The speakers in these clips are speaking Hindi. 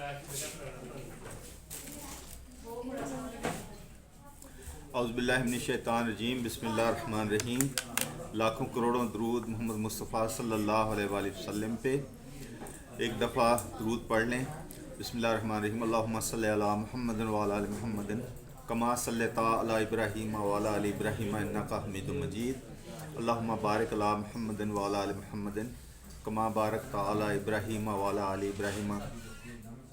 औज़ुबिल्लाहिमिनश्शैतानिर्रजीम बिस्मिल्लाहिर्रहमानिर्रहीम। लाखों करोड़ों दरूद मोहम्मद मुस्तफ़ा सल्लल्लाहु अलैहि वसल्लम पे एक दफ़ा दरूद पढ़ लें। बिस्मिल्लाहिर्रहमानिर्रहीम। अल्लाहुम्मा सल्लि अला मुहम्मदिन व अला आलि मुहम्मदिन कमा सल्लैता अला इब्राहीम व अला आलि इब्राहीम इन्नका हमीदुम मजीद। अल्लाहुम्मा बारिक अला मुहम्मदिन व अला आलि मुहम्मदिन कमा बारकता अला इब्राहीम व अला आलि इब्राहीम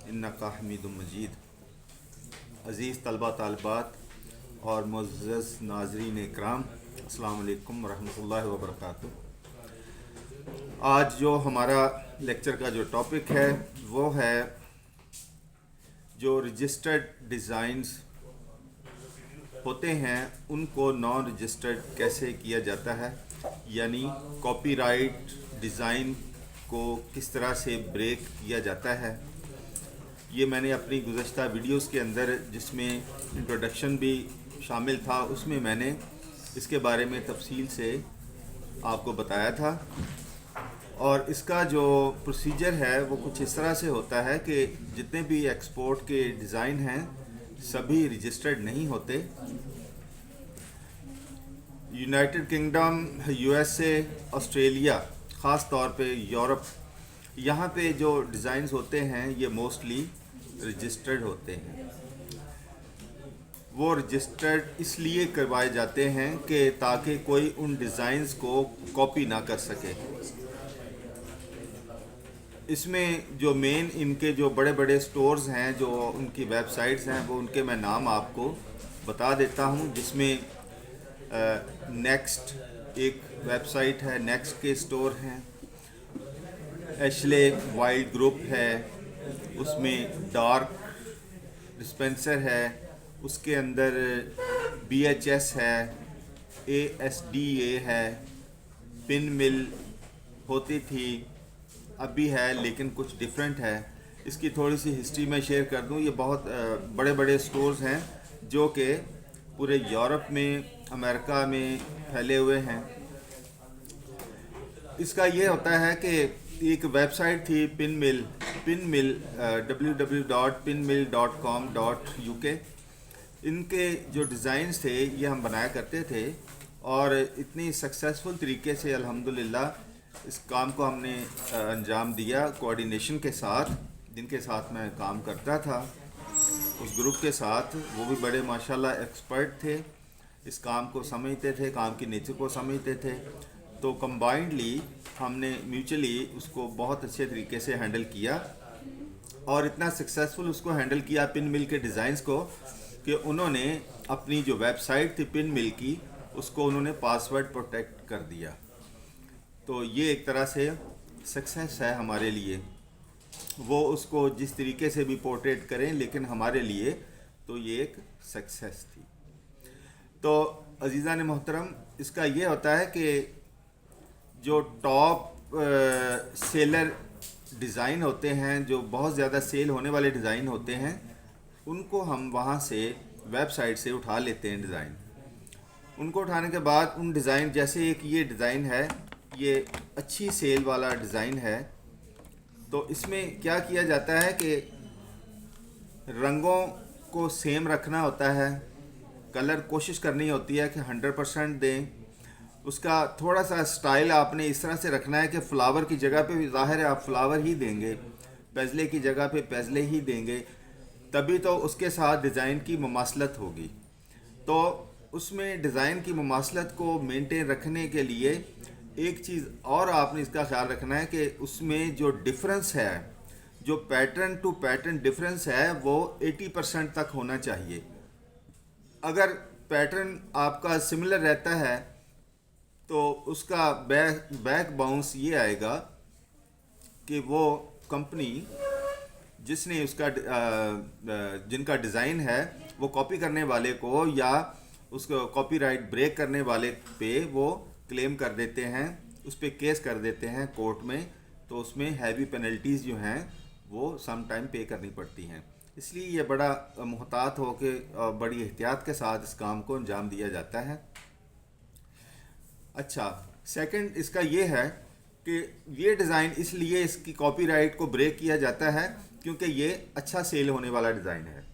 इन्नका हमीदुम मजीद। अज़ीज़ तलबा तालिबात और मुअज़्ज़ज़ नाज़रीन इकराम, अस्सलामु अलैकुम वरहमतुल्लाहि वबरकातुहू। आज जो हमारा लेक्चर का जो टॉपिक है वो है जो रजिस्टर्ड डिज़ाइंस होते हैं उनको नॉन रजिस्टर्ड कैसे किया जाता है, यानी कॉपीराइट डिज़ाइन को किस तरह से ब्रेक किया जाता है। ये मैंने अपनी गुज़श्ता वीडियोस के अंदर, जिसमें इंट्रोडक्शन भी शामिल था, उसमें मैंने इसके बारे में तफसील से आपको बताया था। और इसका जो प्रोसीजर है वो कुछ इस तरह से होता है कि जितने भी एक्सपोर्ट के डिज़ाइन हैं सभी रजिस्टर्ड नहीं होते। यूनाइटेड किंगडम, यूएसए, ऑस्ट्रेलिया, ख़ास तौर पे यूरोप, यहाँ पे जो डिज़ाइंस होते हैं ये मोस्टली रजिस्टर्ड होते हैं। वो रजिस्टर्ड इसलिए करवाए जाते हैं कि ताकि कोई उन डिज़ाइंस को कॉपी ना कर सके। इसमें जो मेन इनके जो बड़े बड़े स्टोर्स हैं, जो उनकी वेबसाइट्स हैं, वो उनके मैं नाम आपको बता देता हूँ। जिसमें नेक्स्ट एक वेबसाइट है, नेक्स्ट के स्टोर हैं, एशले वाइल्ड ग्रुप है, उसमें डार्क डिस्पेंसर है, उसके अंदर BHS है, ASDA है, पिन मिल होती थी, अभी है लेकिन कुछ डिफरेंट है। इसकी थोड़ी सी हिस्ट्री मैं शेयर कर दूं। ये बहुत बड़े बड़े स्टोर्स हैं जो कि पूरे यूरोप में, अमेरिका में फैले हुए हैं। इसका ये होता है कि एक वेबसाइट थी पिन मिल www.pinmill.com.uk। इनके जो डिज़ाइंस थे ये हम बनाया करते थे और इतनी सक्सेसफुल तरीके से अल्हम्दुलिल्लाह इस काम को हमने अंजाम दिया कोऑर्डिनेशन के साथ। जिनके साथ मैं काम करता था उस ग्रुप के साथ, वो भी बड़े माशाल्लाह एक्सपर्ट थे, इस काम को समझते थे, काम की नेचर को समझते थे। तो कंबाइंडली हमने म्यूचुअली उसको बहुत अच्छे तरीके से हैंडल किया और इतना सक्सेसफुल उसको हैंडल किया पिन मिल के डिज़ाइंस को कि उन्होंने अपनी जो वेबसाइट थी पिन मिल की, उसको उन्होंने पासवर्ड प्रोटेक्ट कर दिया। तो ये एक तरह से सक्सेस है हमारे लिए। वो उसको जिस तरीके से भी पोर्ट्रेट करें, लेकिन हमारे लिए तो ये एक सक्सेस थी। तो अजीज़ान मोहतरम, इसका ये होता है कि जो टॉप सेलर डिज़ाइन होते हैं, जो बहुत ज़्यादा सेल होने वाले डिज़ाइन होते हैं, उनको हम वहाँ से वेबसाइट से उठा लेते हैं डिज़ाइन। उनको उठाने के बाद उन डिज़ाइन, जैसे एक ये डिज़ाइन है, ये अच्छी सेल वाला डिज़ाइन है, तो इसमें क्या किया जाता है कि रंगों को सेम रखना होता है, कलर कोशिश करनी होती है कि 100% दें। उसका थोड़ा सा स्टाइल आपने इस तरह से रखना है कि फ्लावर की जगह पे भी ज़ाहिर है आप फ्लावर ही देंगे, पेजले की जगह पे पेजले ही देंगे, तभी तो उसके साथ डिज़ाइन की मुमासलत होगी। तो उसमें डिज़ाइन की मुमासलत को मेंटेन रखने के लिए एक चीज़ और आपने इसका ख्याल रखना है कि उसमें जो डिफरेंस है, जो पैटर्न टू पैटर्न डिफरेंस है, वो 80% तक होना चाहिए। अगर पैटर्न आपका सिमिलर रहता है तो उसका बैक बाउंस ये आएगा कि वो कंपनी जिसने उसका जिनका डिज़ाइन है वो कॉपी करने वाले को या उसको कॉपीराइट ब्रेक करने वाले पे वो क्लेम कर देते हैं, उस पर केस कर देते हैं कोर्ट में। तो उसमें हैवी पेनल्टीज़ जो हैं वो सम टाइम पे करनी पड़ती हैं। इसलिए ये बड़ा मुहतात हो के बड़ी एहतियात के साथ इस काम को अंजाम दिया जाता है। अच्छा, सेकंड इसका ये है कि ये डिज़ाइन इसलिए इसकी कॉपीराइट को ब्रेक किया जाता है क्योंकि ये अच्छा सेल होने वाला डिज़ाइन है।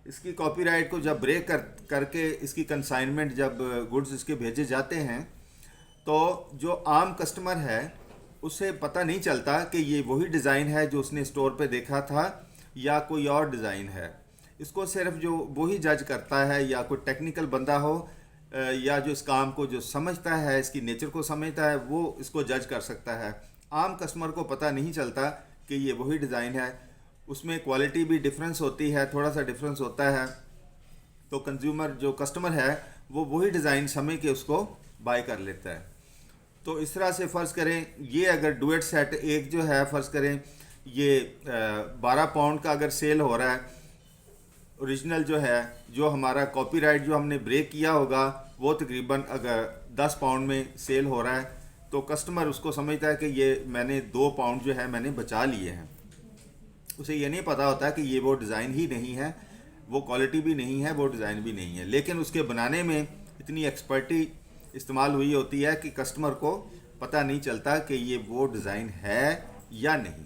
इसकी कॉपीराइट को जब ब्रेक करके इसकी कंसाइनमेंट जब गुड्स इसके भेजे जाते हैं तो जो आम कस्टमर है उसे पता नहीं चलता कि ये वही डिज़ाइन है जो उसने स्टोर पे देखा था या कोई और डिज़ाइन है। इसको सिर्फ जो वही जज करता है या कोई टेक्निकल बंदा हो या जो इस काम को जो समझता है, इसकी नेचर को समझता है, वो इसको जज कर सकता है। आम कस्टमर को पता नहीं चलता कि ये वही डिज़ाइन है। उसमें क्वालिटी भी डिफरेंस होती है, थोड़ा सा डिफरेंस होता है, तो कंज्यूमर जो कस्टमर है वो वही डिज़ाइन समझ के उसको बाय कर लेता है। तो इस तरह से फ़र्ज़ करें ये अगर डुएट सेट एक जो है फ़र्ज़ करें ये 12 पाउंड का अगर सेल हो रहा है, ओरिजिनल जो है जो हमारा कॉपीराइट जो हमने ब्रेक किया होगा वो तकरीबन अगर 10 पाउंड में सेल हो रहा है तो कस्टमर उसको समझता है कि ये मैंने 2 पाउंड जो है मैंने बचा लिए हैं। उसे ये नहीं पता होता कि ये वो डिज़ाइन ही नहीं है, वो क्वालिटी भी नहीं है, वो डिज़ाइन भी नहीं है, लेकिन उसके बनाने में इतनी एक्सपर्टी इस्तेमाल हुई होती है कि कस्टमर को पता नहीं चलता कि ये वो डिज़ाइन है या नहीं।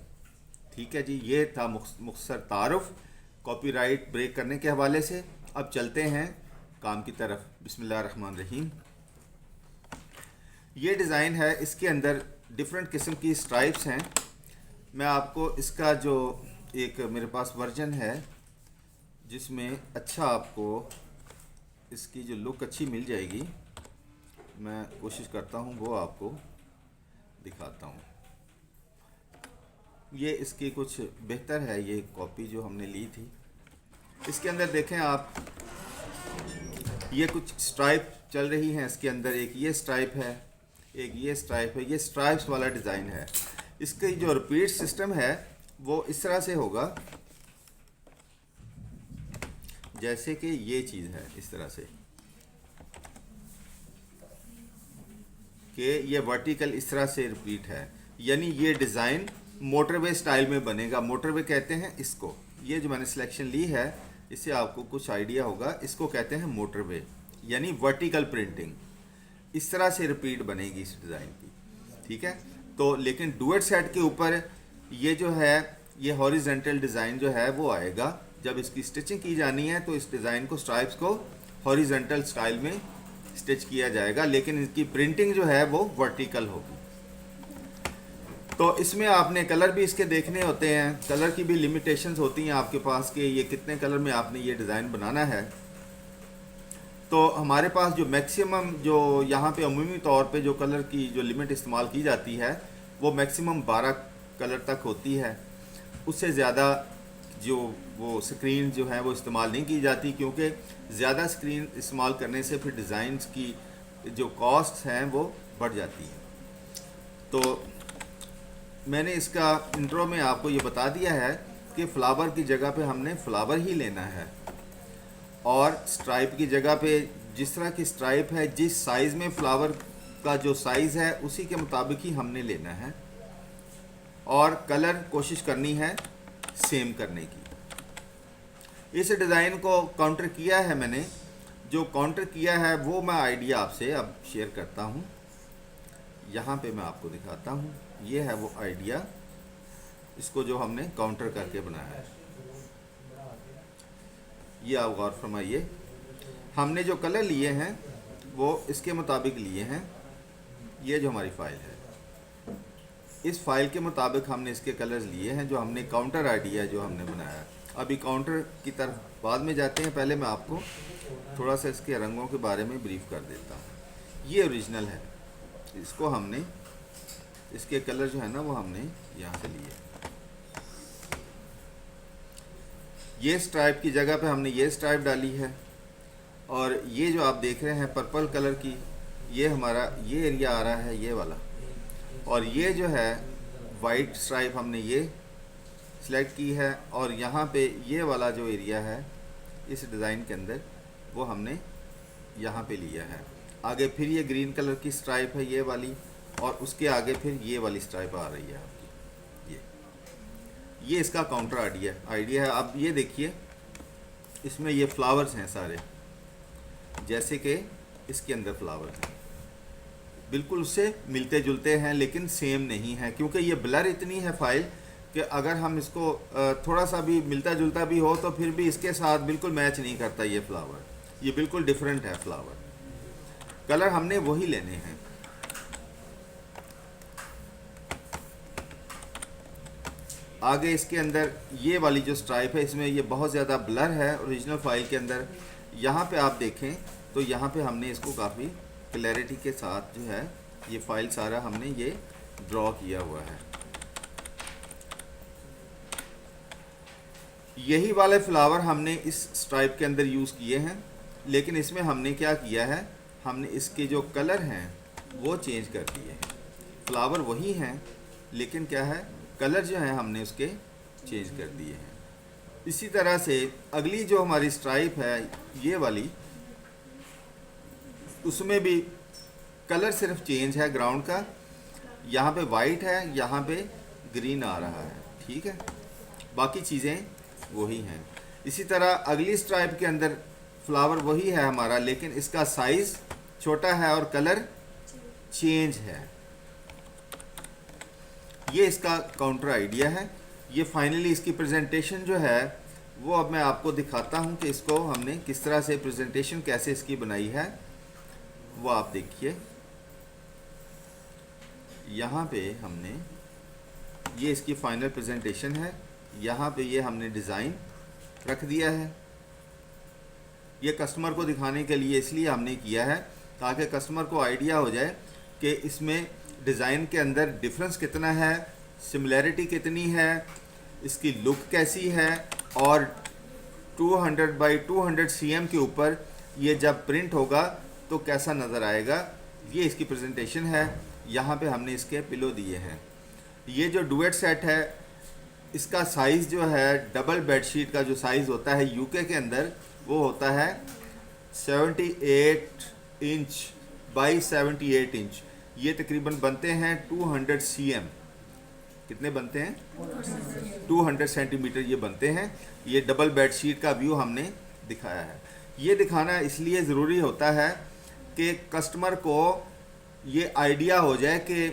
ठीक है जी, ये था मुख्तसर तारुफ कॉपीराइट ब्रेक करने के हवाले से। अब चलते हैं काम की तरफ। बिस्मिल्लाहिर्रहमानिर्रहीम। ये डिज़ाइन है, इसके अंदर डिफरेंट किस्म की स्ट्राइप्स हैं। मैं आपको इसका जो एक मेरे पास वर्जन है जिसमें अच्छा आपको इसकी जो लुक अच्छी मिल जाएगी, मैं कोशिश करता हूँ वो आपको दिखाता हूँ। ये इसकी कुछ बेहतर है ये कॉपी जो हमने ली थी। इसके अंदर देखें आप, ये कुछ स्ट्राइप चल रही हैं इसके अंदर। एक ये स्ट्राइप है, एक ये स्ट्राइप है, ये स्ट्राइप्स वाला डिज़ाइन है। इसकी जो रिपीट सिस्टम है वो इस तरह से होगा जैसे कि ये चीज़ है, इस तरह से कि ये वर्टिकल इस तरह से रिपीट है, यानी ये डिज़ाइन मोटरवे स्टाइल में बनेगा। मोटरवे कहते हैं इसको। ये जो मैंने सिलेक्शन ली है इससे आपको कुछ आइडिया होगा, इसको कहते हैं मोटरवे, यानी वर्टिकल प्रिंटिंग। इस तरह से रिपीट बनेगी इस डिज़ाइन की। ठीक है, तो लेकिन डुएट सेट के ऊपर ये जो है ये हॉरिजेंटल डिज़ाइन जो है वो आएगा। जब इसकी स्टिचिंग की जानी है तो इस डिज़ाइन को, स्ट्राइप्स को हॉरिजेंटल स्टाइल में स्टिच किया जाएगा, लेकिन इसकी प्रिंटिंग जो है वो वर्टिकल होगी। तो इसमें आपने कलर भी इसके देखने होते हैं, कलर की भी लिमिटेशंस होती हैं आपके पास कि ये कितने कलर में आपने ये डिज़ाइन बनाना है। तो हमारे पास जो मैक्सिमम जो यहाँ पे अमूमी तौर पे जो कलर की जो लिमिट इस्तेमाल की जाती है वो मैक्सिमम 12 कलर तक होती है। उससे ज़्यादा जो वो स्क्रीन जो है वो इस्तेमाल नहीं की जाती, क्योंकि ज़्यादा स्क्रीन इस्तेमाल करने से फिर डिज़ाइंस की जो कॉस्ट हैं वो बढ़ जाती है। तो मैंने इसका इंट्रो में आपको ये बता दिया है कि फ्लावर की जगह पे हमने फ्लावर ही लेना है, और स्ट्राइप की जगह पे जिस तरह की स्ट्राइप है, जिस साइज़ में फ्लावर का जो साइज़ है उसी के मुताबिक ही हमने लेना है, और कलर कोशिश करनी है सेम करने की। इस डिज़ाइन को काउंटर किया है मैंने, जो काउंटर किया है वो मैं आइडिया आपसे अब शेयर करता हूँ। यहाँ पे मैं आपको दिखाता हूँ, ये है वो आइडिया, इसको जो हमने काउंटर करके बनाया है। ये आप गौर फरमाइए, हमने जो कलर लिए हैं वो इसके मुताबिक लिए हैं। ये जो हमारी फ़ाइल है, इस फाइल के मुताबिक हमने इसके कलर्स लिए हैं, जो हमने काउंटर आइडिया जो हमने बनाया। अभी काउंटर की तरफ बाद में जाते हैं, पहले मैं आपको थोड़ा सा इसके रंगों के बारे में ब्रीफ कर देता हूँ। ये ओरिजिनल है, इसको हमने, इसके कलर जो है ना वो हमने यहाँ से लिए। ये स्ट्राइप की जगह पे हमने ये स्ट्राइप डाली है, और ये जो आप देख रहे हैं पर्पल कलर की, ये हमारा ये एरिया आ रहा है ये वाला, और ये जो है वाइट स्ट्राइप हमने ये सिलेक्ट की है, और यहाँ पे ये वाला जो एरिया है इस डिज़ाइन के अंदर वो हमने यहाँ पे लिया है। आगे फिर ये ग्रीन कलर की स्ट्राइप है ये वाली, और उसके आगे फिर ये वाली स्ट्राइप आ रही है आपकी। ये इसका काउंटर आइडिया है। अब ये देखिए, इसमें ये फ्लावर्स हैं सारे, जैसे कि इसके अंदर फ्लावर्स हैं, बिल्कुल उससे मिलते जुलते हैं लेकिन सेम नहीं है, क्योंकि ये ब्लर इतनी है फाइल कि अगर हम इसको थोड़ा सा भी मिलता जुलता भी हो तो फिर भी इसके साथ बिल्कुल मैच नहीं करता ये फ्लावर, ये बिल्कुल डिफरेंट है फ्लावर। कलर हमने वही लेने हैं। आगे इसके अंदर ये वाली जो स्ट्राइप है इसमें ये बहुत ज़्यादा ब्लर है ओरिजिनल फाइल के अंदर। यहाँ पे आप देखें तो यहाँ पे हमने इसको काफ़ी क्लैरिटी के साथ जो है ये फाइल सारा हमने ये ड्रॉ किया हुआ है। यही वाले फ्लावर हमने इस स्ट्राइप के अंदर यूज़ किए हैं, लेकिन इसमें हमने क्या किया है, हमने इसके जो कलर हैं वो चेंज कर दिए हैं। फ्लावर वही हैं लेकिन क्या है, कलर जो है हमने उसके चेंज कर दिए हैं। इसी तरह से अगली जो हमारी स्ट्राइप है ये वाली, उसमें भी कलर सिर्फ चेंज है ग्राउंड का, यहाँ पे वाइट है, यहाँ पे ग्रीन आ रहा है, ठीक है, बाकी चीज़ें वही हैं। इसी तरह अगली स्ट्राइप के अंदर फ्लावर वही है हमारा, लेकिन इसका साइज़ छोटा है और कलर चेंज है। ये इसका काउंटर आइडिया है। ये फाइनली इसकी प्रेजेंटेशन जो है वो अब मैं आपको दिखाता हूँ कि इसको हमने किस तरह से प्रेजेंटेशन कैसे इसकी बनाई है, वो आप देखिए। यहाँ पे हमने ये इसकी फाइनल प्रेजेंटेशन है, यहाँ पे ये हमने डिज़ाइन रख दिया है। ये कस्टमर को दिखाने के लिए इसलिए हमने किया है ताकि कस्टमर को आइडिया हो जाए कि इसमें डिज़ाइन के अंदर डिफरेंस कितना है, सिमिलैरिटी कितनी है, इसकी लुक कैसी है, और 200 बाई 200 cm के ऊपर ये जब प्रिंट होगा तो कैसा नज़र आएगा। ये इसकी प्रेजेंटेशन है। यहाँ पे हमने इसके पिलो दिए हैं। ये जो डुएट सेट है इसका साइज़ जो है डबल बेडशीट का जो साइज़ होता है यूके के अंदर वो होता है 78 इंच बाई 78 इंच। ये तकरीबन बनते हैं 200 cm। कितने बनते हैं? 200 सेंटीमीटर ये बनते हैं। ये डबल बेडशीट का व्यू हमने दिखाया है। ये दिखाना इसलिए ज़रूरी होता है कि कस्टमर को ये आइडिया हो जाए कि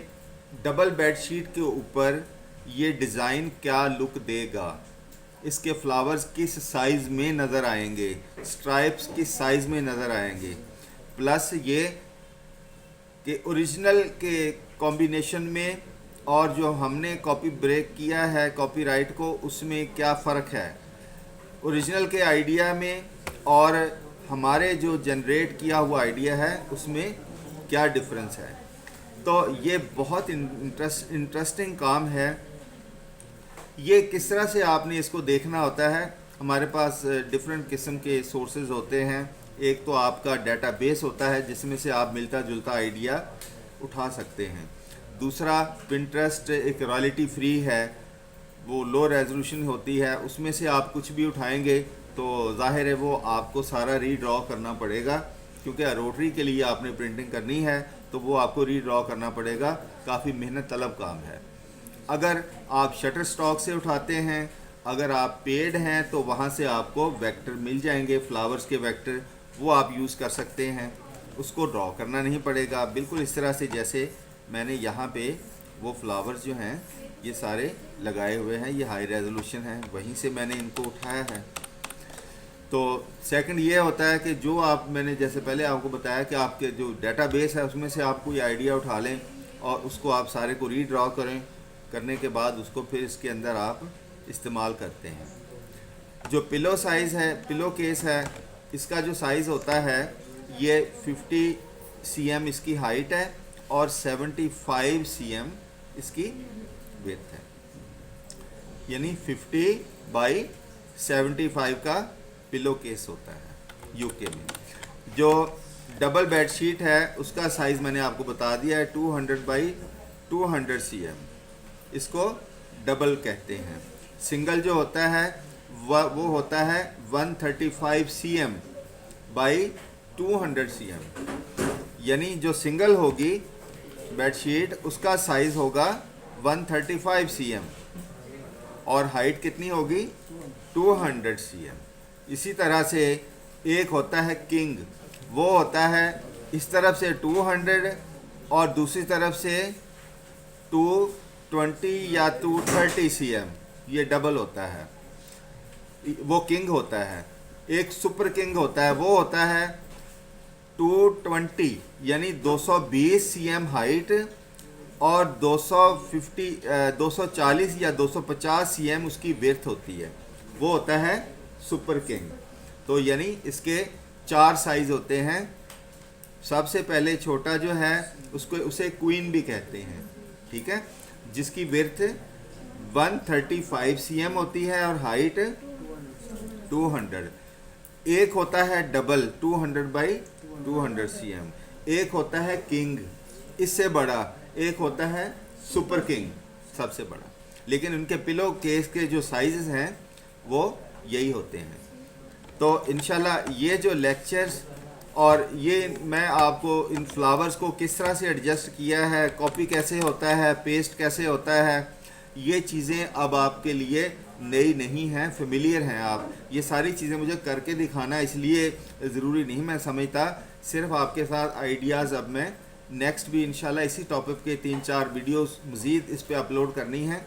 डबल बेडशीट के ऊपर ये डिज़ाइन क्या लुक देगा, इसके फ्लावर्स किस साइज़ में नज़र आएंगे, स्ट्राइप्स किस साइज़ में नज़र आएंगे, प्लस ये कि ओरिजिनल के कॉम्बिनेशन में और जो हमने कॉपी ब्रेक किया है कॉपीराइट को, उसमें क्या फ़र्क है, ओरिजिनल के आइडिया में और हमारे जो जनरेट किया हुआ आइडिया है उसमें क्या डिफरेंस है। तो ये बहुत इंटरेस्टिंग काम है। ये किस तरह से आपने इसको देखना होता है। हमारे पास डिफरेंट किस्म के सोर्सेज होते हैं। एक तो आपका डेटाबेस होता है जिसमें से आप मिलता जुलता आइडिया उठा सकते हैं। दूसरा पिंटरेस्ट एक रॉयल्टी फ्री है, वो लो रेजोल्यूशन होती है, उसमें से आप कुछ भी उठाएंगे तो ज़ाहिर है वो आपको सारा रीड्रॉ करना पड़ेगा, क्योंकि रोटरी के लिए आपने प्रिंटिंग करनी है तो वो आपको रीड्रॉ करना पड़ेगा। काफ़ी मेहनत तलब काम है। अगर आप शटर स्टॉक से उठाते हैं, अगर आप पेड हैं तो वहाँ से आपको वेक्टर मिल जाएंगे, फ्लावर्स के वेक्टर, वो आप यूज़ कर सकते हैं। उसको ड्रॉ करना नहीं पड़ेगा। बिल्कुल इस तरह से जैसे मैंने यहाँ पे वो फ्लावर्स जो हैं ये सारे लगाए हुए हैं, ये हाई रेजोल्यूशन है, वहीं से मैंने इनको उठाया है। तो सेकंड ये होता है कि जो आप, मैंने जैसे पहले आपको बताया कि आपके जो डेटाबेस है उसमें से आप कोई आइडिया उठा लें और उसको आप सारे को रीड्रॉ करें, करने के बाद उसको फिर इसके अंदर आप इस्तेमाल करते हैं। जो पिलो साइज़ है, पिलो केस है, इसका जो साइज़ होता है ये 50 cm इसकी हाइट है और 75 cm इसकी विड्थ है, यानी 50 बाई 75 का पिलो केस होता है यूके में। जो डबल बेडशीट है उसका साइज़ मैंने आपको बता दिया है 200 बाई 200 cm, इसको डबल कहते हैं। सिंगल जो होता है वो होता है 135 cm बाई 200 cm, यानी जो सिंगल होगी बेडशीट उसका साइज़ होगा 135 cm और हाइट कितनी होगी 200 cm। इसी तरह से एक होता है किंग, वो होता है इस तरफ से 200 और दूसरी तरफ से 220 या 230 cm, ये डबल होता है, वो किंग होता है। एक सुपर किंग होता है, वो होता है 220 यानी 220 cm हाइट और 240 या 250 cm उसकी विड्थ होती है, वो होता है सुपर किंग। तो यानी इसके 4 साइज होते हैं। सबसे पहले छोटा जो है उसे क्वीन भी कहते हैं, ठीक है, जिसकी विड्थ 135 cm होती है और हाइट 200। एक होता है डबल 200 बाई 200 cm, एक होता है किंग इससे बड़ा, एक होता है सुपर किंग सबसे बड़ा, लेकिन उनके पिलो केस के जो साइजेस हैं वो यही होते हैं। तो इंशाल्लाह ये जो लेक्चर्स और ये मैं आपको इन फ्लावर्स को किस तरह से एडजस्ट किया है, कॉपी कैसे होता है, पेस्ट कैसे होता है, ये चीज़ें अब आपके लिए नई नहीं हैं, फेमिलियर हैं आप। ये सारी चीज़ें मुझे करके दिखाना इसलिए ज़रूरी नहीं मैं समझता, सिर्फ आपके साथ आइडियाज़ अब मैं नेक्स्ट भी इंशाल्लाह इसी टॉपिक के 3-4 वीडियोस मज़ीद इस पे अपलोड करनी है।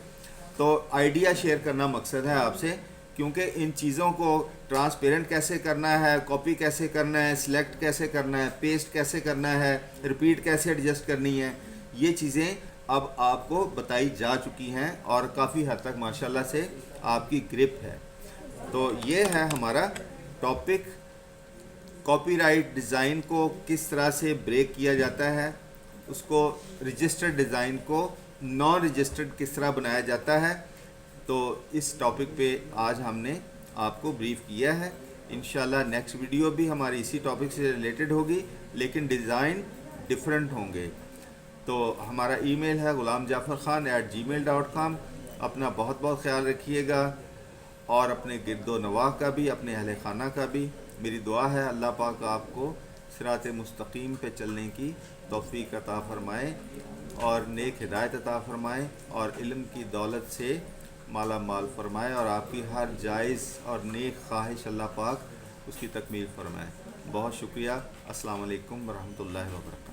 तो आइडिया शेयर करना मकसद है आपसे, क्योंकि इन चीज़ों को ट्रांसपेरेंट कैसे करना है, कॉपी कैसे करना है, सिलेक्ट कैसे करना है, पेस्ट कैसे करना है, रिपीट कैसे एडजस्ट करनी है, ये चीज़ें अब आपको बताई जा चुकी हैं और काफ़ी हद तक माशाल्लाह से आपकी ग्रिप है। तो ये है हमारा टॉपिक, कॉपीराइट डिज़ाइन को किस तरह से ब्रेक किया जाता है, उसको रजिस्टर्ड डिज़ाइन को नॉन रजिस्टर्ड किस तरह बनाया जाता है। तो इस टॉपिक पे आज हमने आपको ब्रीफ किया है। इंशाल्लाह नेक्स्ट वीडियो भी हमारी इसी टॉपिक से रिलेटेड होगी, लेकिन डिज़ाइन डिफरेंट होंगे। तो हमारा ईमेल है ghulamjafarkhan@gmail.com। अपना बहुत बहुत ख्याल रखिएगा और अपने गिरदो नवाह का भी, अपने अहले खाना का भी। मेरी दुआ है अल्लाह पाक आपको सिरात मुस्तकीम पे चलने की तौफीक अता फ़रमाए और नेक हिदायत अता फ़रमाए और इल्म की दौलत से माला माल फरमाए और आपकी हर जायज़ और नेक ख्वाहिश अल्लाह पाक उसकी तकमील फरमाए। बहुत शुक्रिया। अस्सलाम वालेकुम व रहमतुल्लाहि व बरकातहू।